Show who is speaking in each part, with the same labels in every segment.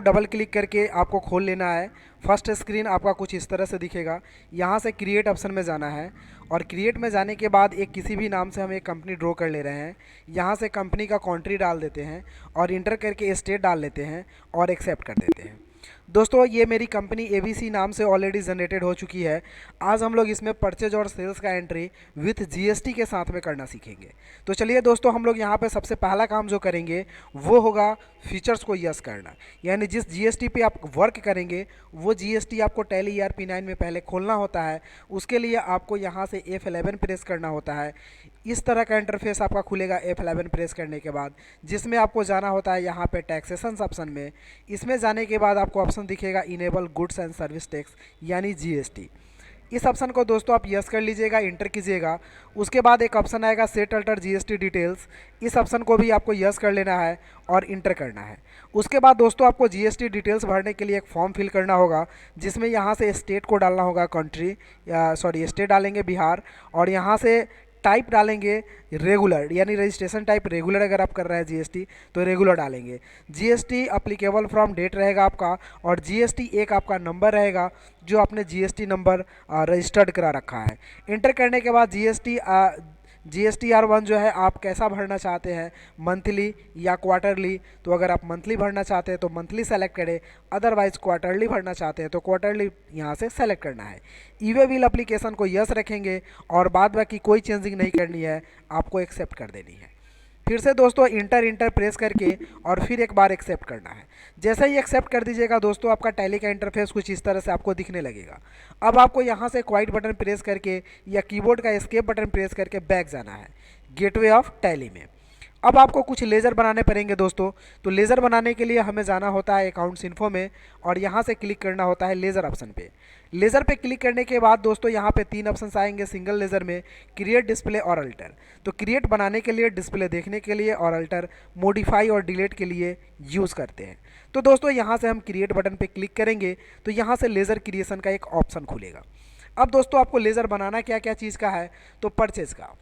Speaker 1: Double click करके आपको खोल लेना है। फर्स्ट स्क्रीन आपका कुछ इस तरह से दिखेगा। यहाँ से क्रिएट ऑप्शन में जाना है और क्रिएट में जाने के बाद एक किसी भी नाम से हम एक कंपनी ड्रॉ कर ले रहे हैं। यहाँ से कंपनी का कंट्री डाल देते हैं और इंटर करके स्टेट डाल लेते हैं और एक्सेप्ट कर देते हैं। दोस्तों ये मेरी कंपनी एबीसी नाम से ऑलरेडी जनरेटेड हो चुकी है। आज हम लोग इसमें परचेज और सेल्स का एंट्री विथ जीएसटी के साथ में करना सीखेंगे। तो चलिए दोस्तों, हम लोग यहाँ पे सबसे पहला काम जो करेंगे वो होगा फीचर्स को यस करना। यानी जिस जीएसटी पे आप वर्क करेंगे वो जीएसटी आपको टैली ERP9 में पहले खोलना होता है। उसके लिए आपको यहाँ से F11 प्रेस करना होता है। इस तरह का इंटरफेस आपका खुलेगा F11 प्रेस करने के बाद, जिसमें आपको जाना होता है यहाँ पे टैक्सेशन ऑप्शन में। इसमें जाने के बाद आपको ऑप्शन दिखेगा enable goods and service tax यानी जीएसटी। इस ऑप्शन को दोस्तों आप यस कर लीजिएगा, इंटर कीजिएगा। उसके बाद एक ऑप्शन आएगा सेट अल्टर जीएसटी डिटेल्स। इस ऑप्शन को भी आपको यस कर लेना है और इंटर करना है। उसके बाद दोस्तों आपको जीएसटी डिटेल्स भरने के लिए एक फॉर्म फिल करना होगा, जिसमें यहाँ से स्टेट को डालना होगा, कंट्री स्टेट डालेंगे बिहार, और यहाँ से टाइप डालेंगे रेगुलर, यानी रजिस्ट्रेशन टाइप रेगुलर। अगर आप कर रहे हैं जीएसटी तो रेगुलर डालेंगे। जीएसटी अप्लीकेबल फ्रॉम डेट रहेगा आपका, और जीएसटी एक आपका नंबर रहेगा जो आपने जीएसटी नंबर रजिस्टर्ड करा रखा है। इंटर करने के बाद GSTR1 जो है आप कैसा भरना चाहते हैं, मंथली या क्वार्टरली। तो अगर आप मंथली भरना चाहते हैं तो मंथली सेलेक्ट करें, अदरवाइज क्वार्टरली भरना चाहते हैं तो क्वार्टरली यहाँ से सेलेक्ट करना है। ईवे बिल एप्लीकेशन को यस रखेंगे और बाद बाकी कोई चेंजिंग नहीं करनी है, आपको एक्सेप्ट कर देनी है। फिर से दोस्तों इंटर प्रेस करके और फिर एक बार एक्सेप्ट करना है। जैसे ही एक्सेप्ट कर दीजिएगा दोस्तों, आपका टैली का इंटरफेस कुछ इस तरह से आपको दिखने लगेगा। अब आपको यहाँ से क्वाइट बटन प्रेस करके या कीबोर्ड का एस्केप बटन प्रेस करके बैक जाना है गेटवे ऑफ टैली में। अब आपको कुछ लेज़र बनाने पड़ेंगे दोस्तों। तो लेज़र बनाने के लिए हमें जाना होता है अकाउंट्स इन्फो में और यहाँ से क्लिक करना होता है लेज़र ऑप्शन पे। लेज़र पे क्लिक करने के बाद दोस्तों यहाँ पे 3 ऑप्शंस आएंगे सिंगल लेज़र में, क्रिएट, डिस्प्ले और अल्टर। तो क्रिएट बनाने के लिए, डिस्प्ले देखने के लिए और अल्टर मॉडिफाई और डिलीट के लिए यूज़ करते हैं। तो दोस्तों यहाँ से हम क्रिएट बटन पर क्लिक करेंगे तो यहाँ से लेज़र क्रिएशन का एक ऑप्शन खुलेगा। अब दोस्तों आपको लेज़र बनाना क्या क्या चीज़ का है, तो परचेज़ का।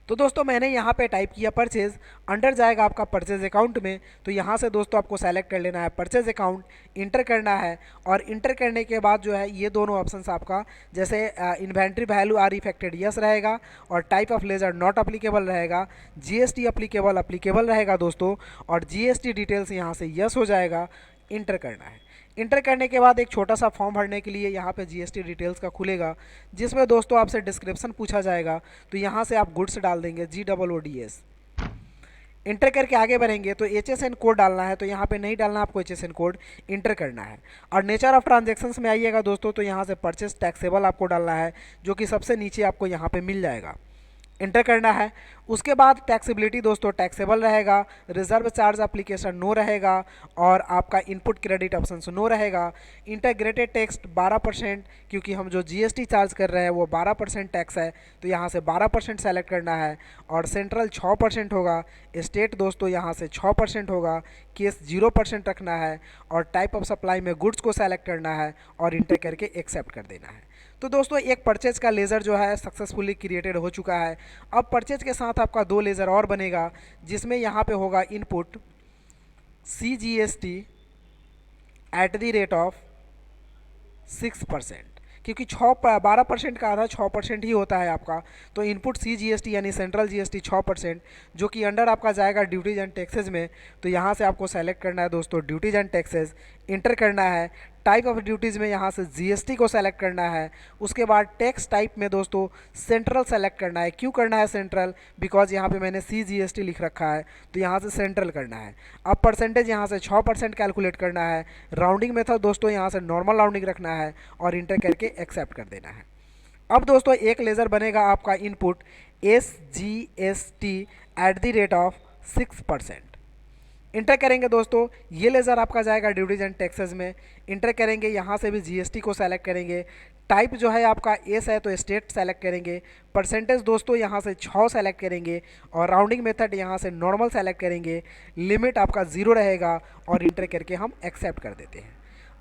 Speaker 1: तो दोस्तों मैंने यहाँ पे टाइप किया परचेज़, अंडर जाएगा आपका परचेज़ अकाउंट में। तो यहाँ से दोस्तों आपको सेलेक्ट कर लेना है परचेज़ अकाउंट, इंटर करना है, और इंटर करने के बाद जो है ये दोनों ऑप्शंस आपका, जैसे inventory value are affected yes रहेगा और type of ledger not applicable रहेगा, जीएसटी अप्लीकेबल रहेगा दोस्तों, और जीएसटी डिटेल्स यहाँ से यस हो जाएगा, इंटर करना है। इंटर करने के बाद एक छोटा सा फॉर्म भरने के लिए यहाँ पे जीएसटी डिटेल्स का खुलेगा, जिसमें दोस्तों आपसे डिस्क्रिप्शन पूछा जाएगा। तो यहाँ से आप गुड्स डाल देंगे GOODS। इंटर करके आगे बढ़ेंगे तो HSN कोड डालना है, तो यहाँ पे नहीं डालना, आपको HSN कोड इंटर करना है। और नेचर ऑफ ट्रांजैक्शंस में आइएगा दोस्तों, तो यहाँ से परचेस टैक्सेबल आपको डालना है, जो कि सबसे नीचे आपको यहाँ पे मिल जाएगा, इंटर करना है। उसके बाद टैक्सेबिलिटी दोस्तों टैक्सेबल रहेगा, रिजर्व चार्ज एप्लीकेशन नो रहेगा, और आपका इनपुट क्रेडिट ऑप्शन नो रहेगा। इंटीग्रेटेड टैक्स 12%, क्योंकि हम जो जीएसटी चार्ज कर रहे हैं वो 12% टैक्स है, तो यहाँ से 12% सेलेक्ट करना है। और सेंट्रल 6% होगा, स्टेट दोस्तों यहाँ से 6% होगा, केस 0% रखना है, और टाइप ऑफ सप्लाई में गुड्स को सेलेक्ट करना है और इंटर करके एक्सेप्ट कर देना है। तो दोस्तों एक परचेज का लेज़र जो है सक्सेसफुली क्रिएटेड हो चुका है। अब परचेज के साथ आपका 2 लेज़र और बनेगा, जिसमें यहाँ पे होगा इनपुट CGST @ 6%, क्योंकि 12% का आधा 6% ही होता है आपका। तो इनपुट CGST यानी सेंट्रल जीएसटी 6%, जो कि अंडर आपका जाएगा ड्यूटीज एंड टैक्सेज में। तो यहाँ से आपको सेलेक्ट करना है दोस्तों ड्यूटीज एंड टैक्सेज, इंटर करना है। टाइप ऑफ ड्यूटीज़ में यहाँ से जीएसटी को सेलेक्ट करना है। उसके बाद टैक्स टाइप में दोस्तों सेंट्रल सेलेक्ट करना है। क्यों करना है सेंट्रल, बिकॉज यहाँ पे मैंने CGST लिख रखा है, तो यहाँ से सेंट्रल करना है। अब परसेंटेज यहाँ से 6% कैलकुलेट करना है। राउंडिंग मेथड दोस्तों यहाँ से नॉर्मल राउंडिंग रखना है और इंटर करके एक्सेप्ट कर देना है। अब दोस्तों एक लेज़र बनेगा आपका इनपुट SGST @ 6%, इंटर करेंगे दोस्तों। ये लेज़र आपका जाएगा ड्यूटीज एंड टैक्सेस में, इंटर करेंगे। यहाँ से भी जीएसटी को सेलेक्ट करेंगे। टाइप जो है आपका एस है तो स्टेट सेलेक्ट करेंगे। परसेंटेज दोस्तों यहाँ से 6 सेलेक्ट करेंगे, और राउंडिंग मेथड यहाँ से नॉर्मल सेलेक्ट करेंगे। लिमिट आपका 0 रहेगा और इंटर करके हम एक्सेप्ट कर देते हैं।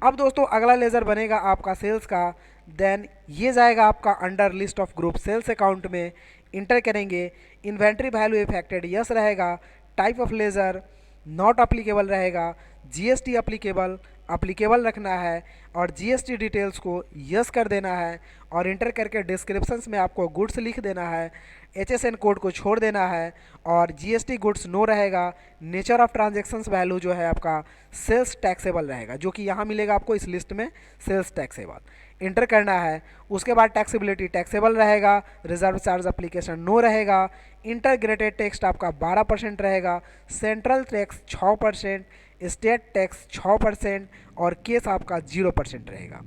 Speaker 1: अब दोस्तों अगला लेज़र बनेगा आपका सेल्स का। देन ये जाएगा आपका under list of group sales account में, इंटर करेंगे। इन्वेंट्री वैल्यू इफेक्टेड यस रहेगा, type of ledger not applicable रहेगा, जीएसटी अप्लीकेबल अप्लीकेबल रखना है और जीएसटी डिटेल्स को यस कर देना है और इंटर करके डिस्क्रिप्शंस में आपको गुड्स लिख देना है, एचएसएन कोड को छोड़ देना है और जीएसटी गुड्स नो रहेगा। नेचर ऑफ ट्रांजैक्शंस वैल्यू जो है आपका सेल्स टैक्सेबल रहेगा, जो कि यहाँ मिलेगा आपको इस लिस्ट में सेल्स टैक्सेबल इंटर करना है। उसके बाद टैक्सेबिलिटी टैक्सेबल रहेगा, रिजर्व चार्ज एप्लीकेशन नो रहेगा, इंटरग्रेटेड टैक्स आपका 12% रहेगा, सेंट्रल टैक्स 6%, स्टेट टैक्स 6% और केस आपका 0% रहेगा।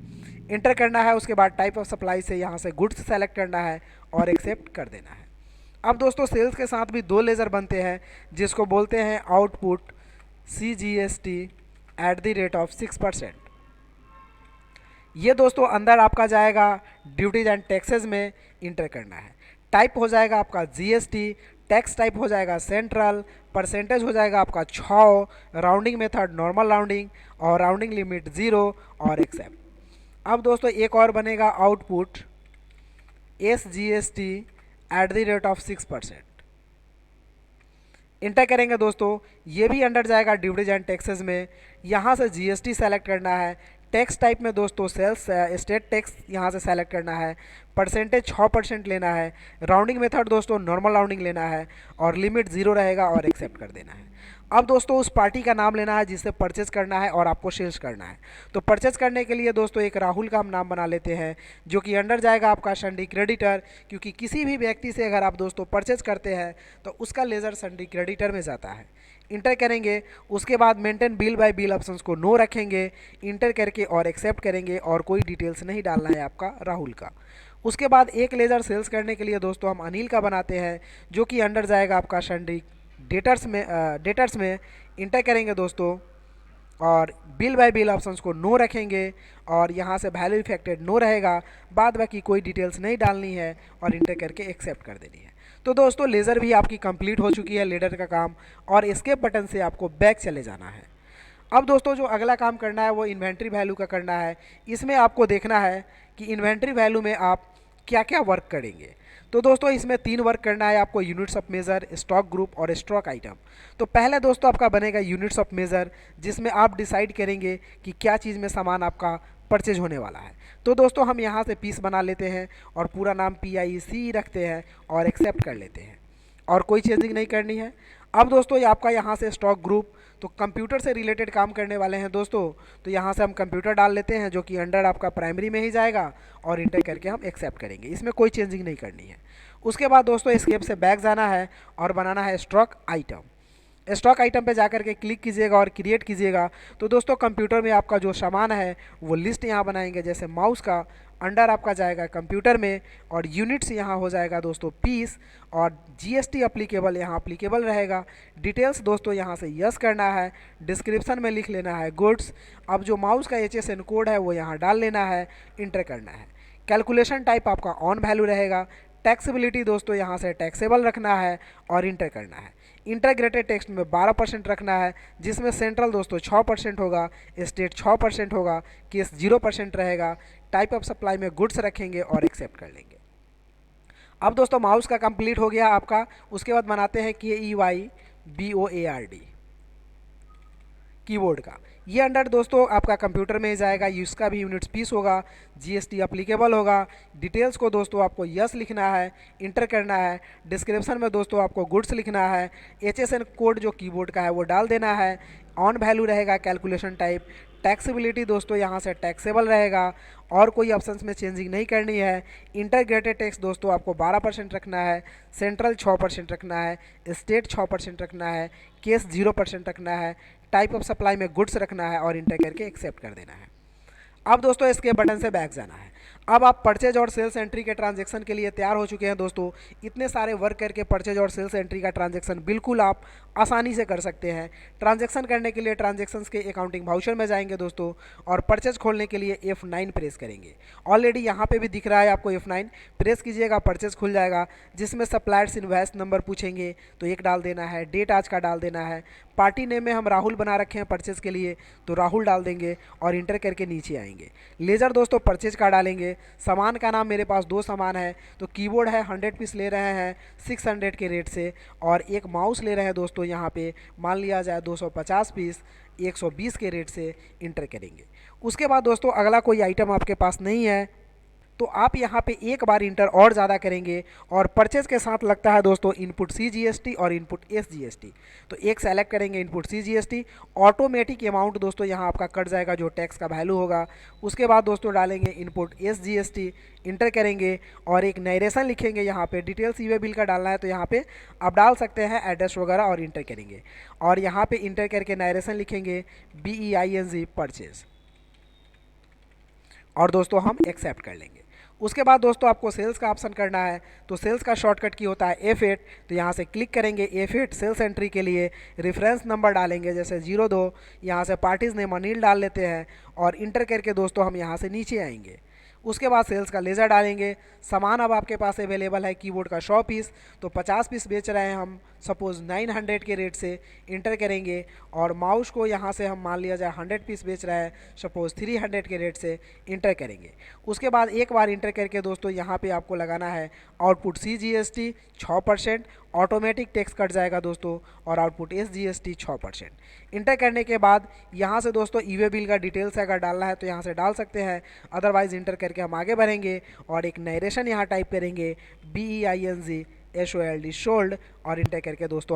Speaker 1: इंटर करना है। उसके बाद टाइप ऑफ सप्लाई से यहाँ से गुड्स सेलेक्ट करना है और एक्सेप्ट कर देना है। अब दोस्तों सेल्स के साथ भी दो लेज़र बनते हैं जिसको बोलते हैं आउटपुट CGST @6%। ये दोस्तों अंदर आपका जाएगा ड्यूटीज एंड टैक्सेस में इंटर करना है। टाइप हो जाएगा आपका जीएसटी, टैक्स टाइप हो जाएगा सेंट्रल, परसेंटेज हो जाएगा आपका 6, राउंडिंग मेथड नॉर्मल राउंडिंग और राउंडिंग लिमिट 0 और एक्सेप्ट। अब दोस्तों एक और बनेगा आउटपुट SGST @6%। इंटर करेंगे दोस्तों, ये भी अंडर जाएगा ड्यूटीज एंड टैक्सेस में। यहाँ से जीएसटी सेलेक्ट करना है, टैक्स टाइप में दोस्तों सेल्स स्टेट टैक्स यहाँ से सेलेक्ट करना है, परसेंटेज 6% लेना है, राउंडिंग मेथड दोस्तों नॉर्मल राउंडिंग लेना है और लिमिट 0 रहेगा और एक्सेप्ट कर देना है। अब दोस्तों उस पार्टी का नाम लेना है जिससे परचेज करना है और आपको सेल्स करना है। तो परचेज करने के लिए दोस्तों एक राहुल का हम नाम बना लेते हैं, जो कि अंडर जाएगा आपका संडी क्रेडिटर, क्योंकि किसी भी व्यक्ति से अगर आप दोस्तों परचेज करते हैं तो उसका लेज़र संडी क्रेडिटर में जाता है। इंटर करेंगे। उसके बाद maintain bill bye bill options को नो रखेंगे, इंटर करके और एक्सेप्ट करेंगे और कोई डिटेल्स नहीं डालना है आपका राहुल का। उसके बाद एक लेज़र सेल्स करने के लिए दोस्तों हम अनिल का बनाते हैं, जो कि अंडर जाएगा आपका संडी डेटर्स में इंटर करेंगे दोस्तों और बिल बाय बिल ऑप्शंस को नो रखेंगे और यहाँ से वैल्यू इफेक्टेड नो रहेगा, बाद बाकी कोई डिटेल्स नहीं डालनी है और इंटर करके एक्सेप्ट कर देनी है। तो दोस्तों लेज़र भी आपकी कंप्लीट हो चुकी है, लेडर का काम, और एस्केप बटन से आपको बैक चले जाना है। अब दोस्तों जो अगला काम करना है वो इन्वेंट्री वैल्यू का करना है। इसमें आपको देखना है कि इन्वेंट्री वैल्यू में आप क्या क्या वर्क करेंगे। तो दोस्तों इसमें 3 वर्क करना है आपको, units of measure, stock group और स्टॉक आइटम। तो पहले दोस्तों आपका बनेगा यूनिट्स ऑफ मेज़र, जिसमें आप डिसाइड करेंगे कि क्या चीज़ में सामान आपका परचेज होने वाला है। तो दोस्तों हम यहाँ से पीस बना लेते हैं और पूरा नाम PIC रखते हैं और एक्सेप्ट कर लेते हैं और कोई चेंजिंग नहीं करनी है। अब दोस्तों ये आपका यहाँ से स्टॉक ग्रुप, तो कंप्यूटर से रिलेटेड काम करने वाले हैं दोस्तों, तो यहाँ से हम कंप्यूटर डाल लेते हैं, जो कि अंडर आपका प्राइमरी में ही जाएगा और इंटर करके हम एक्सेप्ट करेंगे। इसमें कोई चेंजिंग नहीं करनी है। उसके बाद दोस्तों एस्केप से बैक जाना है और बनाना है स्टॉक आइटम। स्टॉक आइटम पे जाकर के क्लिक कीजिएगा और क्रिएट कीजिएगा। तो दोस्तों कंप्यूटर में आपका जो सामान है वो लिस्ट यहाँ बनाएंगे, जैसे माउस का अंडर आपका जाएगा कंप्यूटर में और यूनिट्स यहाँ हो जाएगा दोस्तों पीस और जीएसटी अप्लीकेबल यहाँ अप्लीकेबल रहेगा। डिटेल्स दोस्तों यहाँ से यस करना है, डिस्क्रिप्शन में लिख लेना है गुड्स। अब जो माउस का HSN कोड है वो यहाँ डाल लेना है, इंटर करना है। कैलकुलेशन टाइप आपका ऑन वैल्यू रहेगा। टैक्सेबिलिटी दोस्तों यहाँ से टैक्सेबल रखना है और इंटर करना है। इंटरग्रेटेड टेक्स्ट में 12% रखना है, जिसमें सेंट्रल दोस्तों 6% होगा, स्टेट 6% होगा, केस 0% रहेगा। टाइप ऑफ सप्लाई में गुड्स रखेंगे और एक्सेप्ट कर लेंगे। अब दोस्तों माउस का कंप्लीट हो गया आपका। उसके बाद बनाते हैं KEYBOARD कीबोर्ड का। ये अंडर दोस्तों आपका कंप्यूटर में ही जाएगा, इसका भी यूनिट्स पीस होगा, जीएसटी अप्लीकेबल होगा। डिटेल्स को दोस्तों आपको यस लिखना है, इंटर करना है। डिस्क्रिप्शन में दोस्तों आपको गुड्स लिखना है। HSN कोड जो कीबोर्ड का है वो डाल देना है। ऑन वैल्यू रहेगा कैलकुलेशन टाइप। टैक्सेबिलिटी दोस्तों यहाँ से टैक्सेबल रहेगा और कोई ऑप्शंस में चेंजिंग नहीं करनी है। इंटरग्रेटेड टैक्स दोस्तों आपको 12% रखना है, सेंट्रल 6% रखना है, स्टेट 6% रखना है, केस 0% रखना है। टाइप ऑफ सप्लाई में गुड्स रखना है और इंटर करके एक्सेप्ट कर देना है। अब दोस्तों इसके बटन से बैक जाना है। अब आप परचेज और सेल्स एंट्री के ट्रांजैक्शन के लिए तैयार हो चुके हैं दोस्तों। इतने सारे वर्क करके परचेज और सेल्स एंट्री का ट्रांजैक्शन बिल्कुल आप आसानी से कर सकते हैं। ट्रांजैक्शन करने के लिए ट्रांजैक्शंस के अकाउंटिंग वाउचर में जाएंगे दोस्तों और परचेज खोलने के लिए F9 प्रेस करेंगे। ऑलरेडी यहाँ पे भी दिख रहा है आपको F9 प्रेस कीजिएगा, परचेज खुल जाएगा, जिसमें सप्लायर्स इनवॉइस नंबर पूछेंगे तो एक डाल देना है, डेट आज का डाल देना है। पार्टी नेम में हम राहुल बना रखे हैं परचेज के लिए, तो राहुल डाल देंगे और इंटर करके नीचे आएंगे। लेजर दोस्तों परचेज का डालेंगे। सामान का नाम मेरे पास 2 सामान है, तो कीबोर्ड है 100 पीस ले रहे हैं 600 के रेट से, और एक माउस ले रहे हैं दोस्तों यहाँ पे मान लिया जाए 250 पीस। 120 के रेट से इंटर करेंगे। उसके बाद दोस्तों अगला कोई आइटम आपके पास नहीं है तो आप यहाँ पे एक बार इंटर और ज़्यादा करेंगे और परचेज के साथ लगता है दोस्तों इनपुट CGST और इनपुट SGST। तो एक सेलेक्ट करेंगे इनपुट CGST, ऑटोमेटिक अमाउंट दोस्तों यहाँ आपका कट जाएगा जो टैक्स का वैल्यू होगा। उसके बाद दोस्तों डालेंगे इनपुट SGST, इंटर करेंगे और एक नरेशन लिखेंगे। यहाँ पे डिटेल्स ई वे बिल का डालना है तो यहाँ पे आप डाल सकते हैं एड्रेस वगैरह और इंटर करेंगे और यहाँ पे इंटर करके नरेशन लिखेंगे BEING परचेज और दोस्तों हम एक्सेप्ट कर लेंगे। उसके बाद दोस्तों आपको सेल्स का ऑप्शन करना है तो सेल्स का शॉर्टकट की होता है F8। तो यहाँ से क्लिक करेंगे F8 सेल्स एंट्री के लिए रेफरेंस नंबर डालेंगे जैसे 02, यहाँ से पार्टीज नेम अनिल डाल लेते हैं और इंटर करके दोस्तों हम यहाँ से नीचे आएंगे। उसके बाद सेल्स का लेज़र डालेंगे। सामान अब आपके पास अवेलेबल है कीबोर्ड का 100 पीस, तो 50 पीस बेच रहे हैं हम सपोज़ 900 के रेट से, इंटर करेंगे और माउस को यहाँ से हम मान लिया जाए 100 पीस बेच रहे हैं सपोज़ 300 के रेट से, इंटर करेंगे। उसके बाद एक बार इंटर करके दोस्तों यहाँ पे आपको लगाना है output CGST 6%, automatic tax cut जाएगा दोस्तों और आउटपुट SGST 6%। इंटर करने के बाद यहाँ से दोस्तों ई वे बिल का डिटेल्स अगर डालना है तो यहाँ से डाल सकते हैं, अदरवाइज़ इंटर करके हम आगे बढ़ेंगे और एक नरेशन यहाँ टाइप करेंगे BEING SOLD सोल्ड और इंटर करके दोस्तों